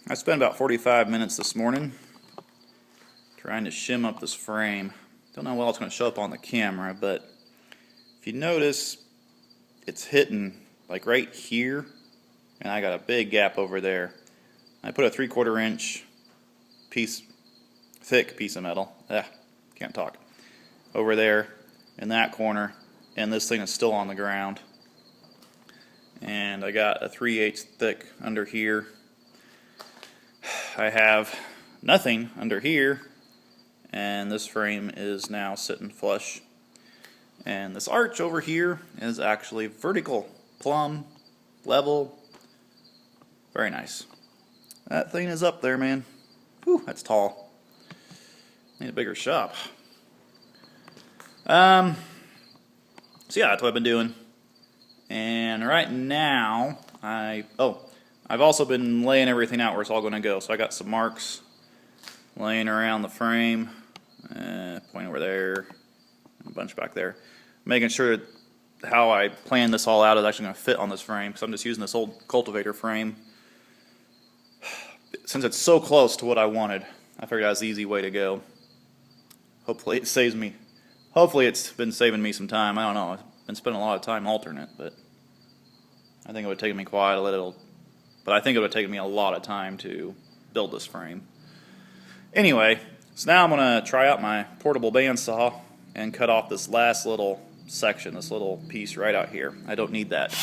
I spent about 45 minutes this morning trying to shim up this frame. Don't know how well it's going to show up on the camera, but if you notice, it's hitting like right here, and I got a big gap over there. I put a 3/4 inch thick piece of metal, can't talk, over there in that corner, and this thing is still on the ground. And I got a 3/8 thick under here. I have nothing under here, and this frame is now sitting flush. And this arch over here is actually vertical, plumb, level, very nice. That thing is up there, man. Whew, that's tall. Need a bigger shop. So yeah, that's what I've been doing. And right now, I've also been laying everything out where it's all going to go. So I got some marks laying around the frame, point over there, a bunch back there. Making sure that how I planned this all out is actually going to fit on this frame, because I'm just using this old cultivator frame. Since it's so close to what I wanted, I figured that was the easy way to go. Hopefully it saves me. Hopefully it's been saving me some time. I don't know. I've been spending a lot of time alternate, but I think it would take me quite a little. But I think it would take me a lot of time to build this frame. Anyway, so now I'm going to try out my portable bandsaw and cut off this last little section, this little piece right out here. I don't need that.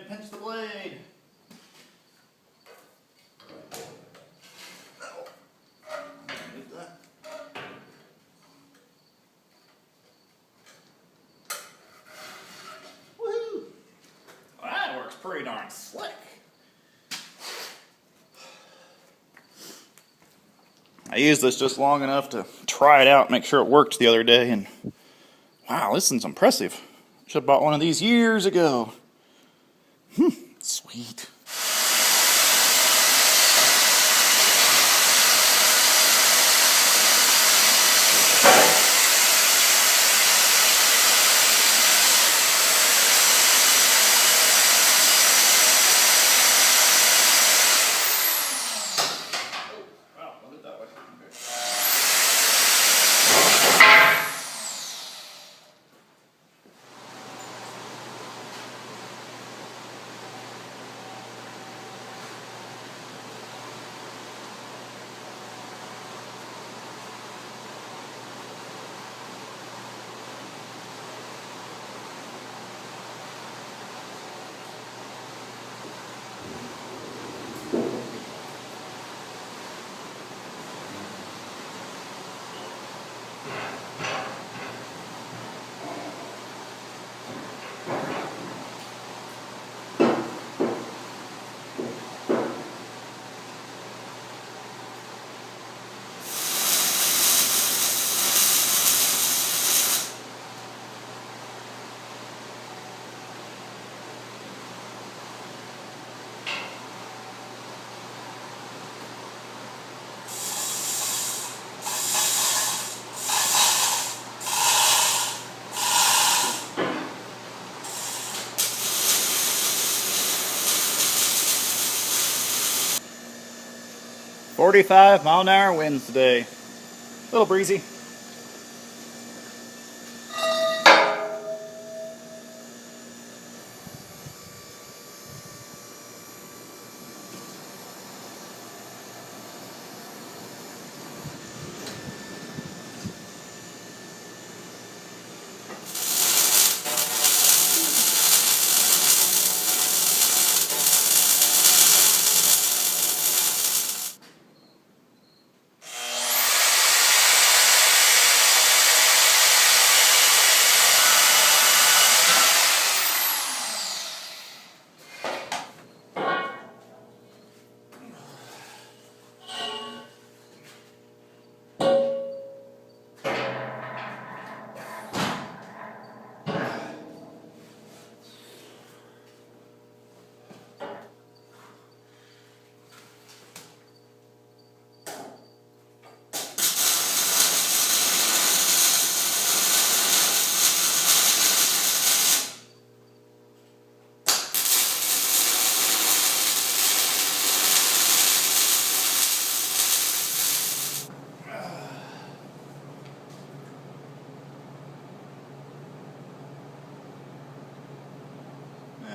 Pinch the blade. Woohoo! Well, that works pretty darn slick. I used this just long enough to try it out, make sure it worked the other day, and wow, this thing's impressive. Should have bought one of these years ago. Sweet. Wow, I'll do it that way. Okay. 45-mile-an-hour winds today. A little breezy.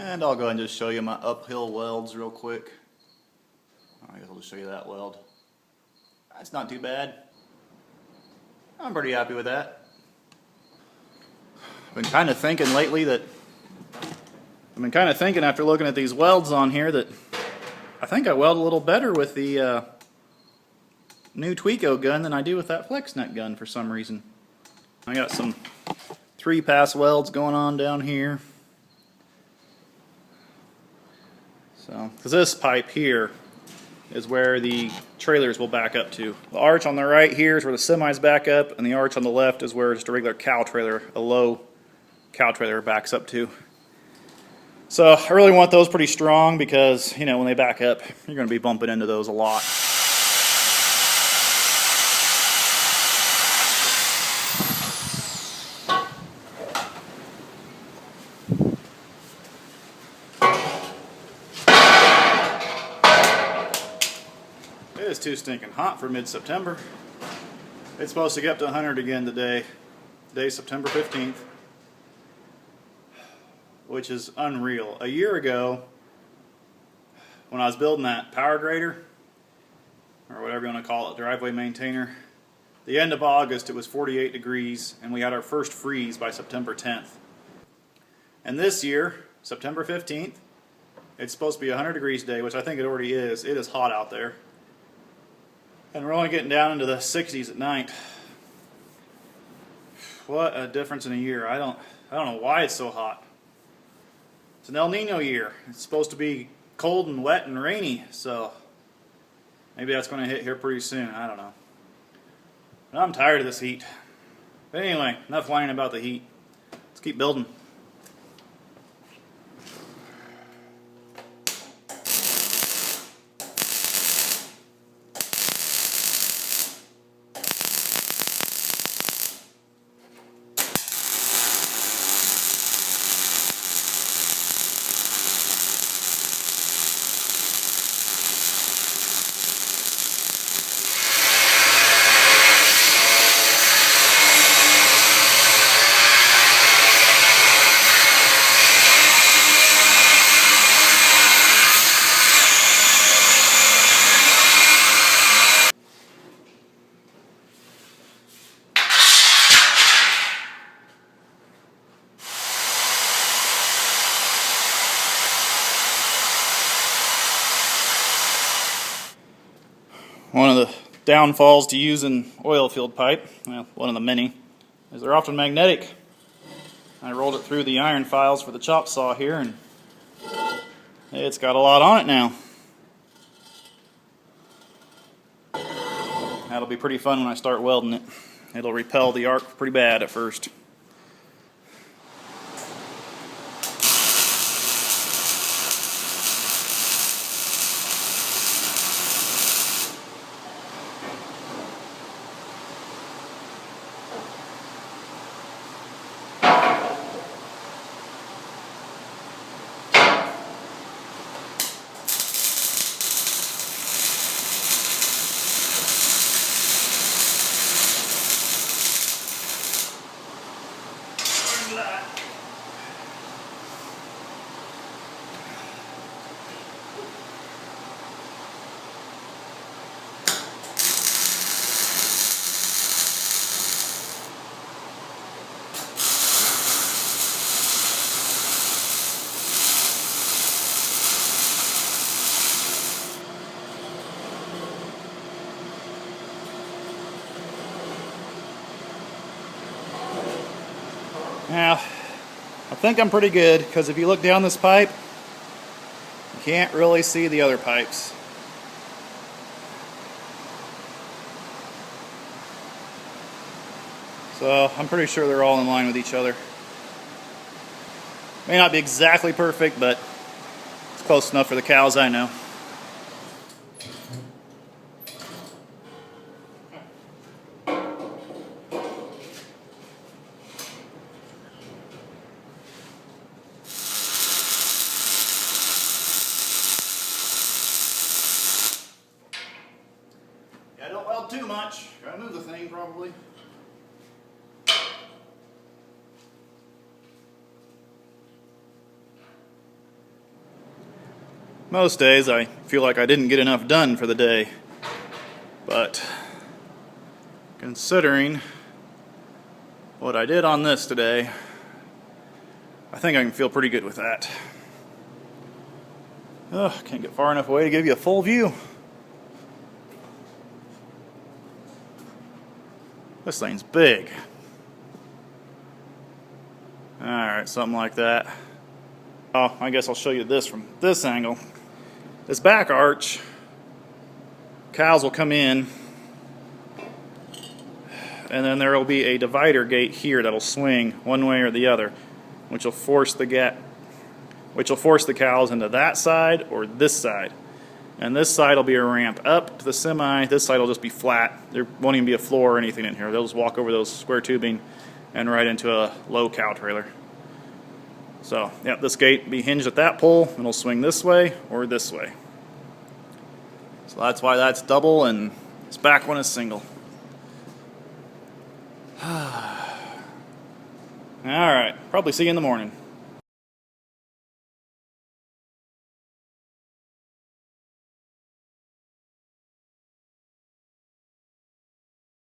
And I'll go ahead and just show you my uphill welds real quick. I guess I'll just show you that weld. That's not too bad. I'm pretty happy with that. I've been kind of thinking lately that after looking at these welds on here that I think I weld a little better with the new Tweeko gun than I do with that flex neck gun for some reason. I got some 3-pass welds going on down here. So, because this pipe here is where the trailers will back up to. The arch on the right here is where the semis back up, and the arch on the left is where just a regular cow trailer, a low cow trailer, backs up to. So I really want those pretty strong because, you know, when they back up, you're going to be bumping into those a lot. It is too stinking hot for mid-September. It's supposed to get up to 100 again today. Today's September 15th. Which is unreal. A year ago, when I was building that power grader, or whatever you want to call it, driveway maintainer, the end of August it was 48 degrees, and we had our first freeze by September 10th. And this year, September 15th, it's supposed to be 100 degrees today, which I think it already is. It is hot out there. And we're only getting down into the 60s at night. What a difference in a year. I don't know why it's so hot. It's an El Nino year. It's supposed to be cold and wet and rainy, so maybe that's going to hit here pretty soon. I don't know. But I'm tired of this heat. But anyway, enough whining about the heat. Let's keep building. One of the downfalls to using oil field pipe, well, one of the many, is they're often magnetic. I rolled it through the iron files for the chop saw here, and it's got a lot on it now. That'll be pretty fun when I start welding it. It'll repel the arc pretty bad at first. Now, I think I'm pretty good, because if you look down this pipe, you can't really see the other pipes. So I'm pretty sure they're all in line with each other. May not be exactly perfect, but it's close enough for the cows I know. Yeah, don't weld too much. Gotta move the thing probably. Most days I feel like I didn't get enough done for the day, but considering what I did on this today, I think I can feel pretty good with that. Ugh, can't get far enough away to give you a full view. This thing's big. Alright, something like that. Oh, I guess I'll show you this from this angle. This back arch, cows will come in, and then there will be a divider gate here that'll swing one way or the other, which will force the cows into that side or this side. And this side will be a ramp up to the semi. This side will just be flat. There won't even be a floor or anything in here. They'll just walk over those square tubing and right into a low cow trailer. So, yeah, this gate will be hinged at that pole, and it'll swing this way or this way. So that's why that's double, and this back one is single. Alright, probably see you in the morning.